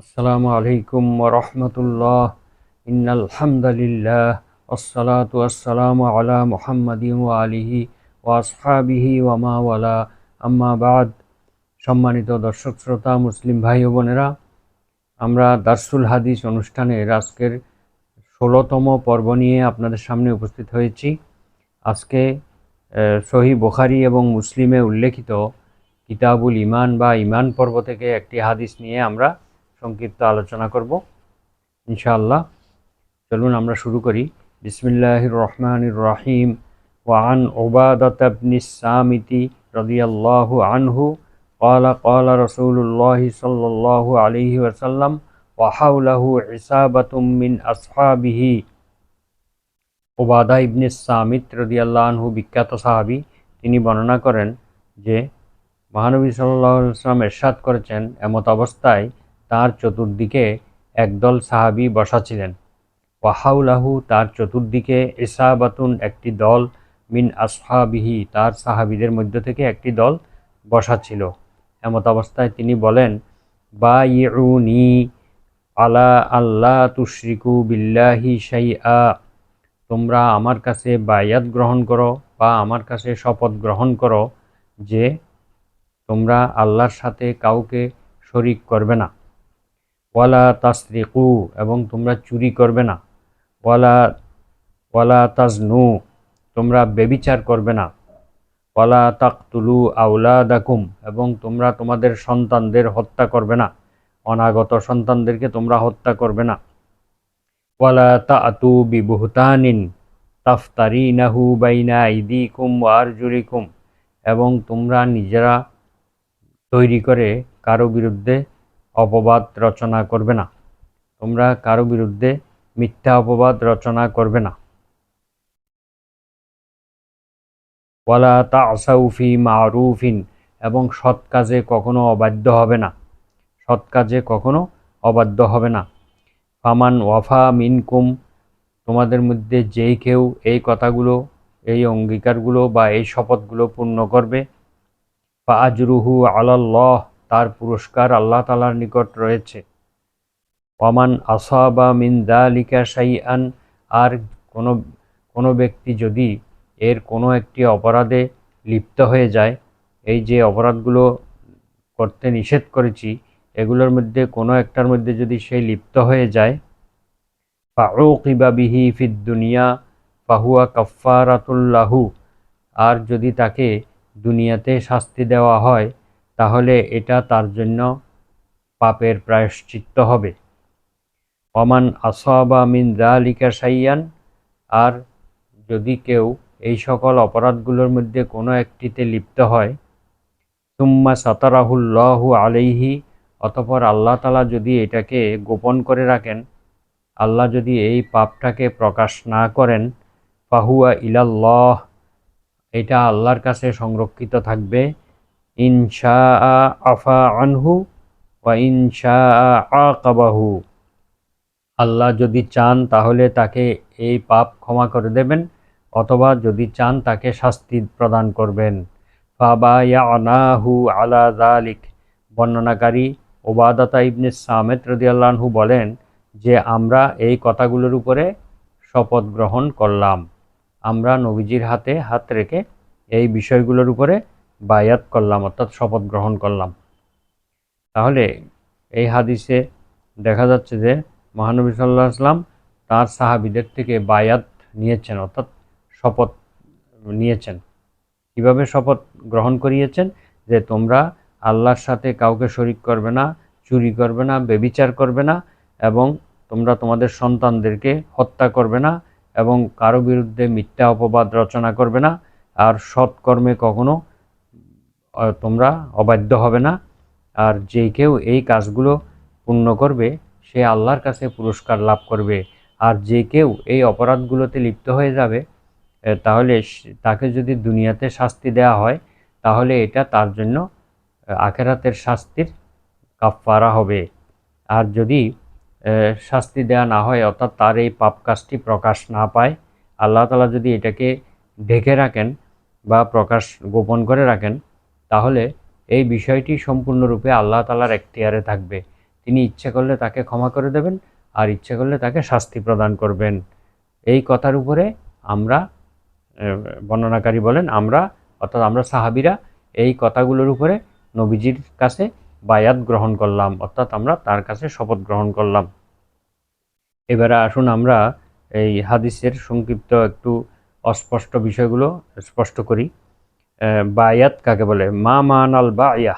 আসসালামু আলাইকুম ওয়া রাহমাতুল্লাহ। ইন্নাল হামদালিল্লাহ ওয়াসসালাতু ওয়াসসালামু আলা মুহাম্মাদিন ওয়া আলিহি ওয়া আসহাবিহি ওয়া মা ওয়ালা, আম্মা বাদ। সম্মানিত দর্শক শ্রোতা, মুসলিম ভাই ও বোনেরা, আমরা দারসুল হাদিস অনুষ্ঠানের আজকের ১৬তম পর্ব নিয়ে আপনাদের সামনে উপস্থিত হয়েছি। আজকে সহিহ বুখারী এবং মুসলিমে উল্লেখিত কিতাবুল ঈমান বা ঈমান পর্ব থেকে একটি হাদিস নিয়ে আমরা সংক্ষিপ্ত আলোচনা করব ইনশাআল্লাহ। চলুন আমরা শুরু করি। বিসমিল্লাহির রহমানির রহিম। ওয়া আন উবাদাতা ইবনিস সামিতি রাদিয়াল্লাহু আনহু ক্বালা ক্বালা রাসূলুল্লাহি সাল্লাল্লাহু আলাইহি ওয়াসাল্লাম ওয়া হাওলাহু ইসাবাতুম মিন আসহাবিহি। উবাদা ইবনে সামিত রাদিয়াল্লাহু আনহু বিখ্যাত সাহাবী। তিনি বর্ণনা করেন যে মহানবী সাল্লাল্লাহু আলাইহি ওয়াসাল্লাম ইরশাদ করেছেন, এমত অবস্থায় তার চতুর্দিকে একদল সাহাবী বসা ছিলেন। ওয়াহাউলাহু, তার চতুর্দিকে, ইসাবাতুন, একটি দল, মিন আসহাবিহি, তার সাহাবীদের মধ্য থেকে একটি দল বসা ছিল। এমত অবস্থায় তিনি বলেন, বাইউনি আলা আল্লাহ তুশরিকু বিল্লাহি শাইআ, তোমরা আমার কাছে বায়াত গ্রহণ করো বা আমার কাছে শপথ গ্রহণ করো যে তোমরা আল্লাহর সাথে কাউকে শরিক করবে না। ওয়ালা তাসরিকু, এবং তোমরা চুরি করবে না। ওয়ালা ওয়ালা তাজনু, তোমরা ব্যভিচার করবে না। ওয়ালা তাকতুলু আওলাদাকুম, এবং তোমরা তোমাদের সন্তানদের হত্যা করবে না, অনাগত সন্তানদেরকে তোমরা হত্যা করবে না। ওয়ালা তাআতু বিবুহতানিন তাফতারিনাহু বাইনা আইদিকুম ওয়া আরজুলিকুম, এবং তোমরা নিজেরা তৈরি করে কারো বিরুদ্ধে অপবাদ রচনা করবে না। তোমরা কারো বিরুদ্ধে মিথ্যা অপবাদ রচনা করবে না। ওয়ালা তা'সাউ ফি মা'রুফিন, এবং সৎ কাজে কখনো অবাধ্য হবে না। সৎ কাজে কখনো অবাধ্য হবে না। ফামান ওয়াফা মিনকুম, তোমাদের মধ্যে যেই কেউ এই কথাগুলো, এই অঙ্গীকারগুলো বা এই শপথগুলো পূর্ণ করবে, ফা আজরুহু আলাল্লাহ, তার পুরস্কার আল্লাহ তাআলার নিকট রয়েছে। ওয়ামান আসাবা মিন যালিকা শাইআন, আর কোনো কোনো ব্যক্তি যদি এর কোনো একটি অপরাধে লিপ্ত হয়ে যায়, এই যে অপরাধগুলো করতে নিষেধ করেছি এগুলোর মধ্যে কোনো একটার মধ্যে যদি সে লিপ্ত হয়ে যায়, ফাউকিবা বিহি ফিদ দুনিয়া ফাহুয়া কাফফারাতুল লাহু, আর যদি তাকে দুনিয়াতে শাস্তি দেওয়া হয় তাহলে এটা তার জন্য পাপের প্রায়শ্চিত্ত হবে। ওমান আসাবা মিন যালিকা শাইআন, আর যদি কেউ এই সকল অপরাধগুলোর মধ্যে কোনো একটিতে লিপ্ত হয়, সুম্মা সাতারাহুল্লাহু আলাইহি, অতঃপর আল্লাহ তাআলা যদি এটাকে গোপন করে রাখেন, আল্লাহ যদি এই পাপটাকে প্রকাশ না করেন, ফাহুয়া ইলাল্লাহ, এটা আল্লাহর কাছে সংরক্ষিত থাকবে। ইনশাআ আফা আনহু ওয়া ইনশাআ আকাবাহু, আল্লাহ যদি চান তাহলে তাকে এই পাপ ক্ষমা করে দেবেন, অথবা যদি চান তাকে শাস্তি প্রদান করবেন। ফাবায়ানাহু আলা যালিক, বর্ণনাকারী উবাদাতা ইবনে সামিত রাদিয়াল্লাহু আনহু বলেন যে আমরা এই কথাগুলোর উপরে শপথ গ্রহণ করলাম। আমরা নবীজির হাতে হাত রেখে এই বিষয়গুলোর উপরে বায়াত করলাম, অর্থাৎ শপথ গ্রহণ করলাম। তাহলে এই হাদিসে দেখা যাচ্ছে যে মহানবী সাল্লাল্লাহু আলাইহি ওয়াসাল্লাম তার সাহাবীদের থেকে বায়াত নিয়েছেন, অর্থাৎ শপথ নিয়েছেন। কিভাবে শপথ গ্রহণ করিয়েছেন? যে তোমরা আল্লাহর সাথে কাউকে শরিক করবে না, চুরি করবে না, ব্যভিচার করবে না, এবং তোমরা তোমাদের সন্তানদেরকে হত্যা করবে না, এবং কারো বিরুদ্ধে মিথ্যা অপবাদ রচনা করবে না, আর সৎকর্মে কখনো তোমরা অবাধ্য হবে না। আর যে কেউ এই কাজগুলো পূর্ণ করবে সে আল্লাহর কাছে পুরস্কার লাভ করবে। আর যে কেউ এই অপরাধগুলোতে লিপ্ত হয়ে যাবে তাহলে তাকে যদি দুনিয়াতে শাস্তি দেওয়া হয় তাহলে এটা তার জন্য আখেরাতের শাস্তির কাফফারা হবে। আর যদি শাস্তি দেওয়া না হয়, অর্থাৎ তার এই পাপ কাজটি প্রকাশ না পায়, আল্লাহ তাআলা যদি এটাকে ঢেকে রাখেন বা প্রকাশ গোপন করে রাখেন, তাহলে এই বিষয়টি সম্পূর্ণরূপে আল্লাহ তাআলার এখতিয়ারে থাকবে। তিনি ইচ্ছে করলে তাকে ক্ষমা করে দেবেন আর ইচ্ছে করলে তাকে শাস্তি প্রদান করবেন। এই কথার উপরে আমরা, বর্ণনাকারী বলেন, আমরা সাহাবীরা এই কথাগুলোর উপরে নবীজির কাছে বায়াত গ্রহণ করলাম, অর্থাৎ আমরা তার কাছে শপথ গ্রহণ করলাম। এবারে আসুন আমরা এই হাদিসের সংক্ষিপ্ত একটু অস্পষ্ট বিষয়গুলো স্পষ্ট করি। বায়াত কাকে বলে? মা মানাল বায়া,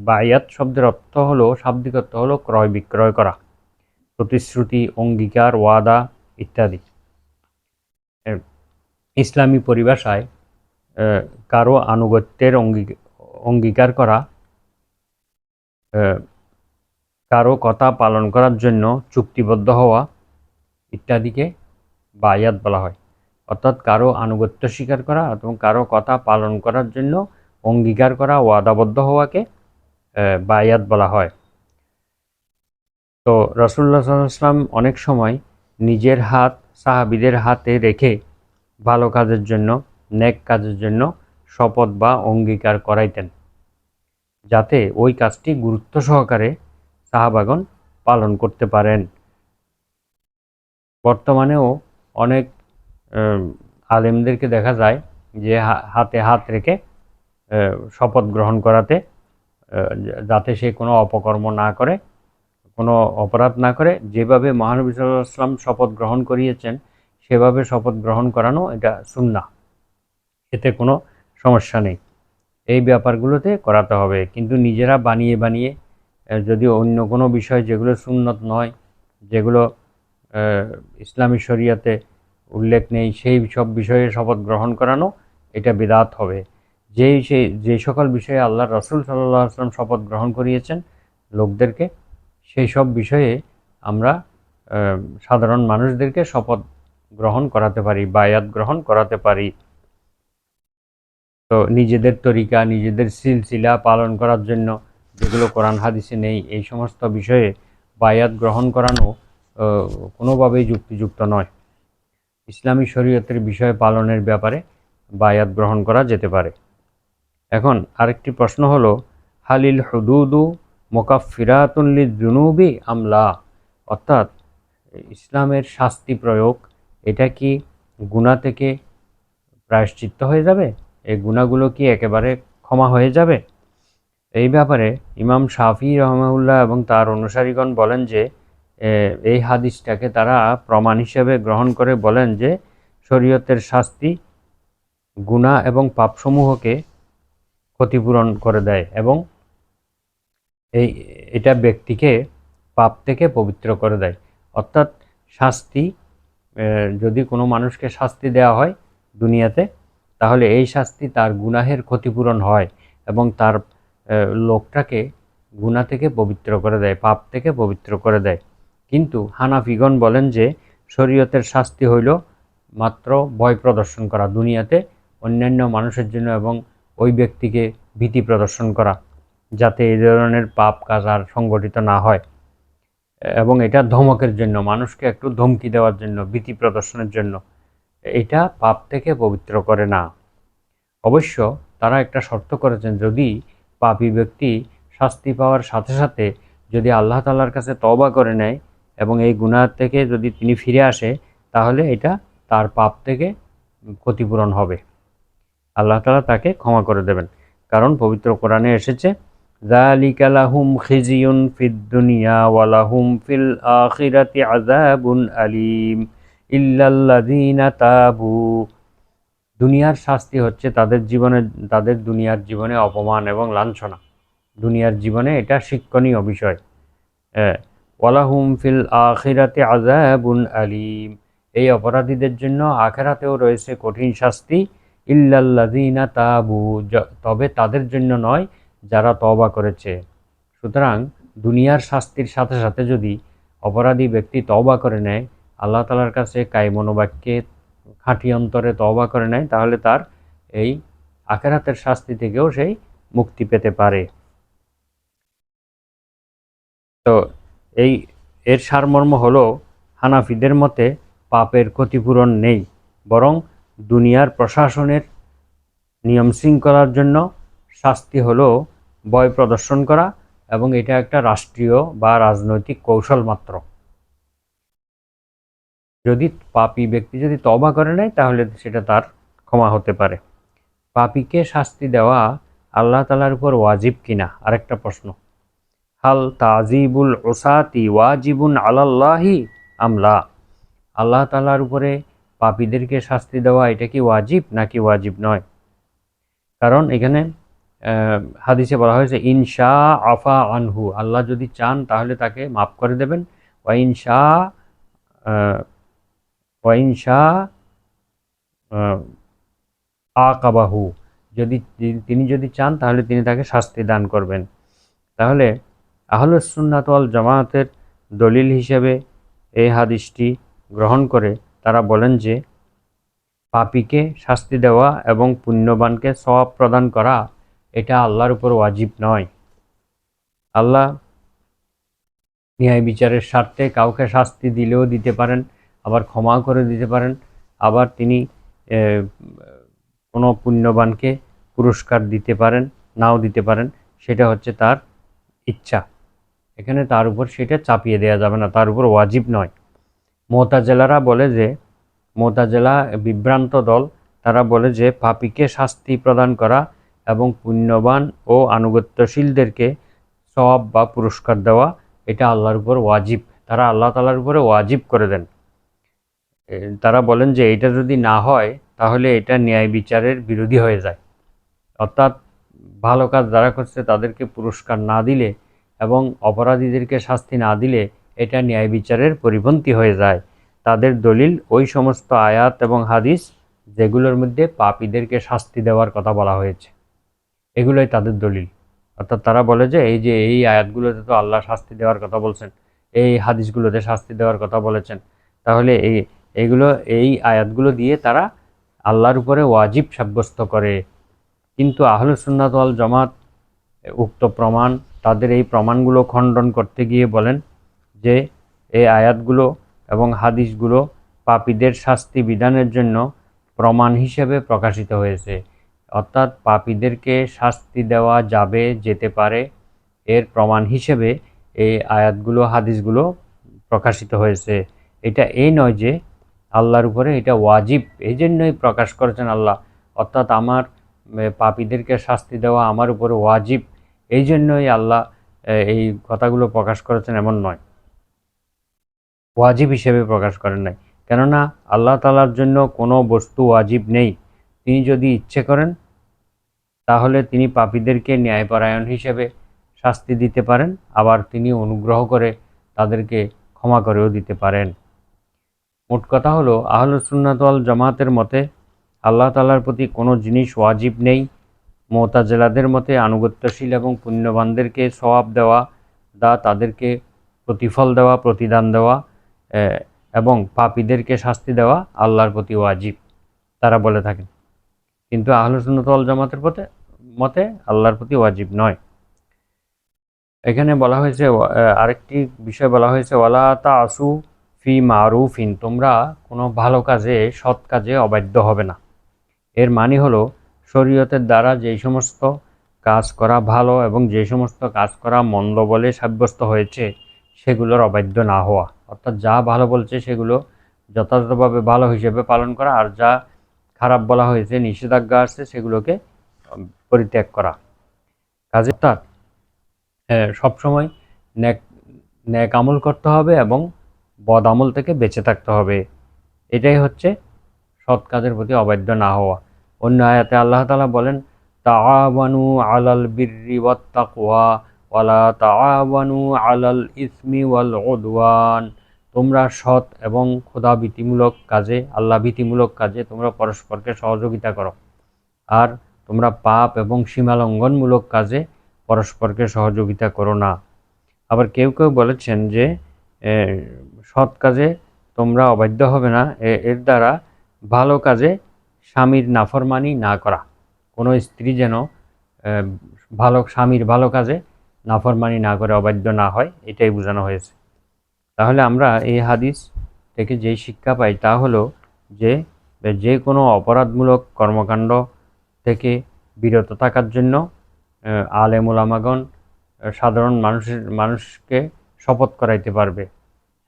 বায়াত শব্দের অর্থ হলো, শাব্দিক অর্থ হলো ক্রয় বিক্রয় করা, প্রতিশ্রুতি, অঙ্গীকার, ওয়াদা ইত্যাদি। ইসলামী পরিভাষায় কারো আনুগত্যের অঙ্গীকার করা, কারো কথা পালন করার জন্য চুক্তিবদ্ধ হওয়া ইত্যাদিকে বায়াত বলা হয়। অর্থাৎ কারো আনুগত্য স্বীকার করা এবং কারো কথা পালন করার জন্য অঙ্গীকার করা, ওয়াদাবদ্ধ হওয়াকে বায়াত বলা হয়। তো রাসূলুল্লাহ সাল্লাল্লাহু আলাইহি ওয়াসাল্লাম অনেক সময় নিজের হাত সাহাবীদের হাতে রেখে ভালো কাজের জন্য, নেক কাজের জন্য শপথ বা অঙ্গীকার করাইতেন, যাতে ওই কাজটি গুরুত্ব সহকারে সাহাবাগণ পালন করতে পারেন। বর্তমানেও অনেক আলেমদেরকে দেখা যায় যে হাতে হাত রেখে শপথ গ্রহণ করাতে, যাতে সে কোনো অপকর্ম না করে, কোনো অপরাধ না করে, যেভাবে মহানবী সাল্লাল্লাহু আলাইহি ওয়াসাল্লাম শপথ গ্রহণ করিয়েছেন সেভাবে শপথ গ্রহণ করানো, এটা সুন্নাহ, এতে কোনো সমস্যা নেই। এই ব্যাপারগুলোতে করাতে হবে, কিন্তু নিজেরা বানিয়ে বানিয়ে যদি অন্য কোনো বিষয় যেগুলো সুন্নত নয়, যেগুলো ইসলামী শরিয়াতে উল্লেখ নেই, সেই সব বিষয়ে শপথ গ্রহণ করানো, এটা বিদআত হবে। যে সকল বিষয়ে আল্লাহর রাসূল সাল্লাল্লাহু আলাইহি ওয়াসাল্লাম শপথ গ্রহণ করিয়েছেন লোকদেরকে, সেই সব বিষয়ে আমরা সাধারণ মানুষদেরকে শপথ গ্রহণ করাতে পারি, বায়াত গ্রহণ করাতে পারি। তো নিজেদের তরিকা, নিজেদের সিলসিলা পালন করার জন্য যেগুলো কোরআন হাদিসে নেই, এই সমস্ত বিষয়ে বায়াত গ্রহণ করানো কোনোভাবেই যুক্তিযুক্ত নয়। ইসলামী শরীয়তের বিষয় পালনের ব্যাপারে বায়াত গ্রহণ করা যেতে পারে। এখন আরেকটি প্রশ্ন হলো, হালিল হুদুদু মুকাফফিরাতুন লিযুনুবি আমলা, অর্থাৎ ইসলামের শাস্তি প্রয়োগ, এটা কি গুনাহ থেকে প্রায়শ্চিত্ত হয়ে যাবে? এই গুনাহগুলো কি একেবারে ক্ষমা হয়ে যাবে? এই ব্যাপারে ইমাম শাফি রহমাহুল্লাহ এবং তার অনুসারীগণ বলেন যে, এই হাদিসটাকে তারা প্রমাণ হিসেবে গ্রহণ করে বলেন যে শরীয়তের শাস্তি গুনাহ এবং পাপসমূহকে ক্ষতিপূরণ করে দেয় এবং এটা ব্যক্তিকে পাপ থেকে পবিত্র করে দেয়। অর্থাৎ শাস্তি, যদি কোনো মানুষকে শাস্তি দেওয়া হয় দুনিয়াতে, তাহলে এই শাস্তি তার গুনাহের ক্ষতিপূরণ হয় এবং তার লোকটাকে গুনাহ থেকে পবিত্র করে দেয়, পাপ থেকে পবিত্র করে দেয়। কিন্তু হানাফিগণ বলেন যে শরীয়তের শাস্তি হইল মাত্র ভয় প্রদর্শন করা, দুনিয়াতে অন্যান্য মানুষের জন্য, এবং ওই ব্যক্তিকে ভীতি প্রদর্শন করা, যাতে এই ধরনের পাপ কাজ আর সংগঠিত না হয়, এবং এটা ধমকের জন্য, মানুষকে একটু ধমকি দেওয়ার জন্য, ভীতি প্রদর্শনের জন্য। এটা পাপ থেকে পবিত্র করে না। অবশ্য তারা একটা শর্ত করেছেন, যদি পাপী ব্যক্তি শাস্তি পাওয়ার সাথে সাথে যদি আল্লাহ তাআলার কাছে তওবা করে নেয় এবং এই গুনাহ থেকে যদি তিনি ফিরে আসে, তাহলে এটা তার পাপ থেকে ক্ষতিপূরণ হবে, আল্লাহ তাআলা তাকে ক্ষমা করে দেবেন। কারণ পবিত্র কোরআনে এসেছে, যালিকা লাহুম খিজিয়ুন ফিদ দুনিয়া ওয়া লাহুম ফিল আখিরাতি আযাবুন আলীম ইল্লাল্লাযীনা তাবু। দুনিয়ার শাস্তি হচ্ছে তাদের দুনিয়ার জীবনে অপমান এবং লাঞ্ছনা, দুনিয়ার জীবনে এটা শিক্ষণীয় বিষয়। ওয়ালাহুম ফিল আখিরাতি আযাবুন আলীম, এই অপরাধীদের জন্য আখিরাতেও রয়েছে কঠিন শাস্তি। ইল্লাল্লাযীনা তাবু, তবে তাদের জন্য নয় যারা তওবা করেছে। সুতরাং দুনিয়ার শাস্তির সাথে সাথে যদি অপরাধী ব্যক্তি তওবা করে নেয়, আল্লাহ তাআলার কাছে কায় মনোবাক্যে খাঁটি অন্তরে তওবা করে নেয়, তাহলে তার এই আখিরাতের শাস্তি থেকেও সেই মুক্তি পেতে পারে। তো এর সারমর্ম হলো, হানাফিদের মতে পাপের ক্ষতিপূরণ নেই, বরং দুনিয়ার প্রশাসনের নিয়ম শৃঙ্খলার জন্য শাস্তি হলো ভয় প্রদর্শন করা এবং এটা একটা রাষ্ট্রীয় বা রাজনৈতিক কৌশল মাত্র। যদি পাপী ব্যক্তি যদি তওবা করে নেয় তাহলে সেটা তার ক্ষমা হতে পারে। পাপীকে শাস্তি দেওয়া আল্লাহ তাআলার উপর ওয়াজিব কিনা আরেকটা প্রশ্ন। হাল তাজিবুল উসাতি ওয়াজিবুন আলাল্লাহি আমলা, আল্লাহ তাআলার উপরে পাপীদেরকে শাস্তি দেওয়া এটা কি ওয়াজিব নাকি ওয়াজিব নয়? কারণ এখানে হাদিসে বলা হয়েছে ইনশা আফা আনহু, আল্লাহ যদি চান তাহলে তাকে মাফ করে দেবেন। ওয়াইনশা ওয়াইনশা আকাবাহু, যদি তিনি যদি চান তাহলে তিনি তাকে শাস্তি দান করবেন। তাহলে আহলুস সুন্নাত ওয়াল জামায়াতের দলিল হিসেবে এই হাদিসটি গ্রহণ করে তারা বলেন যে পাপীকে শাস্তি দেওয়া এবং পুণ্যবানকে সওয়াব প্রদান করা এটা আল্লাহর উপর ওয়াজিব নয়। আল্লাহ ন্যায় বিচারের স্বার্থে কাউকে শাস্তি দিলেও দিতে পারেন, আবার ক্ষমা করে দিতে পারেন, আবার তিনি কোনো পুণ্যবানকে পুরস্কার দিতে পারেন, নাও দিতে পারেন, সেটা হচ্ছে তার ইচ্ছা। এখানে তার উপর সেটা চাপিয়ে দেওয়া যাবে না, তার উপর ওয়াজিব নয়। মুতাজিলারা বলে যে, মুতাজিলা বিভ্রান্ত দল, তারা বলে যে পাপীকে শাস্তি প্রদান করা এবং পুণ্যবান ও আনুগত্যশীলদেরকে সওয়াব বা পুরস্কার দেওয়া এটা আল্লাহর উপর ওয়াজিব, তারা আল্লাহ তাআলার উপরে ওয়াজিব করে দেন। তারা বলেন যে এটা যদি না হয় তাহলে এটা ন্যায় বিচারের বিরোধী হয়ে যায়। অর্থাৎ ভালো কাজ যারা করছে তাদেরকে পুরস্কার না দিলে এবং অপরাধীদেরকে শাস্তি না দিলে এটা ন্যায় বিচারের পরিপন্থী হয়ে যায়। তাদের দলিল ওই সমস্ত আয়াত এবং হাদিস যেগুলোর মধ্যে পাপীদেরকে শাস্তি দেওয়ার কথা বলা হয়েছে, এগুলোই তাদের দলিল। অর্থাৎ তারা বলে যে এই আয়াতগুলোতে তো আল্লাহ শাস্তি দেওয়ার কথা বলছেন, এই হাদিসগুলোতে শাস্তি দেওয়ার কথা বলেছেন, তাহলে এই আয়াতগুলো দিয়ে তারা আল্লাহর উপরে ওয়াজিব সাব্যস্ত করে। কিন্তু আহলুস সুন্নাত ওয়াল জামাত উক্ত প্রমাণ, তাদের এই প্রমাণগুলো খণ্ডন করতে গিয়ে বলেন যে এই আয়াতগুলো এবং হাদিসগুলো পাপীদের শাস্তি বিধানের জন্য প্রমাণ হিসেবে প্রকাশিত হয়েছে। অর্থাৎ পাপীদেরকে শাস্তি দেওয়া যেতে পারে এর প্রমাণ হিসেবে এই আয়াতগুলো হাদিসগুলো প্রকাশিত হয়েছে। এটা এই নয় যে আল্লাহর উপরে এটা ওয়াজিব, এই জন্যই প্রকাশ করেছেন আল্লাহ। অর্থাৎ আমার পাপীদেরকে শাস্তি দেওয়া আমার উপরে ওয়াজিব, এই জন্যই আল্লাহ এই কথাগুলো প্রকাশ করেছেন এমন নয়, ওয়াজিব হিসেবে প্রকাশ করেন নাই। কেননা আল্লাহ তাআলার জন্য কোনো বস্তু ওয়াজিব নেই। তিনি যদি ইচ্ছে করেন তাহলে তিনি পাপীদেরকে ন্যায়পরায়ণ হিসেবে শাস্তি দিতে পারেন, আবার তিনি অনুগ্রহ করে তাদেরকে ক্ষমা করেও দিতে পারেন। মোট কথা হলো আহলুস সুন্নাত ওয়াল জামাতের মতে আল্লাহ তাআলার প্রতি কোনো জিনিস ওয়াজিব নেই। মুতাজিলাদের মতে আনুগত্যশীল এবং পুণ্যবানদেরকে সওয়াব দেওয়া, তাদেরকে প্রতিফল দেওয়া, প্রতিদান দেওয়া এবং পাপীদেরকে শাস্তি দেওয়া আল্লাহর প্রতি ওয়াজিব, তারা বলে থাকেন। কিন্তু আহলুস সুন্নাত ওয়াল জামাতের মতে আল্লাহর প্রতি ওয়াজিব নয়। এখানে বলা হয়েছে আরেকটি বিষয় বলা হয়েছে ওয়ালা তাসু ফি মারুফিন, তোমরা কোনো ভালো কাজে, সৎ কাজে অবাধ্য হবে না। এর মানে হলো শরীয়তের দ্বারা যেই সমস্ত কাজ করা ভালো এবং যে সমস্ত কাজ করা মন্দ বলে সাব্যস্ত হয়েছে সেগুলোর অবাধ্য না হওয়া। অর্থাৎ যা ভালো বলছে সেগুলো যথাযথভাবে ভালো হিসেবে পালন করা, আর যা খারাপ বলা হয়েছে, নিষেধাজ্ঞা আসছে, সেগুলোকে পরিত্যাগ করা। কাজে অর্থাৎ সবসময় ন্যাক আমল করতে হবে এবং বদ আমল থেকে বেঁচে থাকতে হবে। এটাই হচ্ছে সৎ কাজের প্রতি অবাধ্য না হওয়া। অন্য আয়াতে আল্লাহ তাআলা বলেন তাআওয়ানু আলাল বিররি ওয়াত তাকওয়া ওয়ালা তাআওয়ানু আলাল ইসমি ওয়াল উদওয়ান, তোমরা সৎ এবং খোদাভীতিমূলক কাজে, আল্লাহ ভীতিমূলক কাজে তোমরা পরস্পরকে সহযোগিতা করো, আর তোমরা পাপ এবং সীমালঙ্ঘনমূলক কাজে পরস্পরকে সহযোগিতা করো না। আবার কেউ কেউ বলেছেন যে সৎ কাজে তোমরা অবাধ্য হবে না, এর দ্বারা ভালো কাজে স্বামীর নাফরমানি না করা। কোনো স্ত্রী যেন স্বামীর ভালো কাজে নাফরমানি না করে অবাধ্য না হয়, এটাই বোঝানো হয়েছে। তাহলে আমরা এই হাদিস থেকে যেই শিক্ষা পাই তা হলো যে কোনো অপরাধমূলক কর্মকাণ্ড থেকে বিরত থাকার জন্য আলেম ওলামাগণ সাধারণ মানুষকে শপথ করাইতে পারবে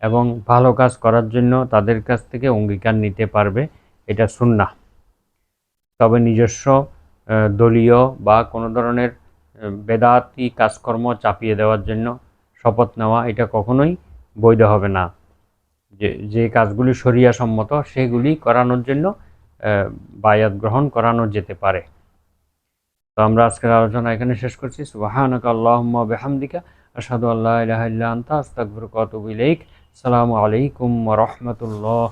এবং ভালো কাজ করার জন্য তাদের কাছ থেকে অঙ্গীকার নিতে পারবে, এটা সুন্নাহ। তবে নিজস্ব দলীয় বা কোনো ধরনের বেদাতি কাজকর্ম চাপিয়ে দেওয়ার জন্য শপথ নেওয়া এটা কখনোই বৈধ হবে না। যে কাজগুলি শরিয়া সম্মত সেগুলি করানোর জন্য বায়াত গ্রহণ করানো যেতে পারে। তো আমরা আজকের আলোচনা এখানে শেষ করছি। সুবহানাকা আল্লাহুম্মা ওয়া বিহামদিকা আশহাদু আল্লা ইলাহা ইল্লা আনতা আস্তাগফিরুকা ওয়া আতুবু ইলাইক। আসসালামু আলাইকুম ওয়া রাহমাতুল্লাহ।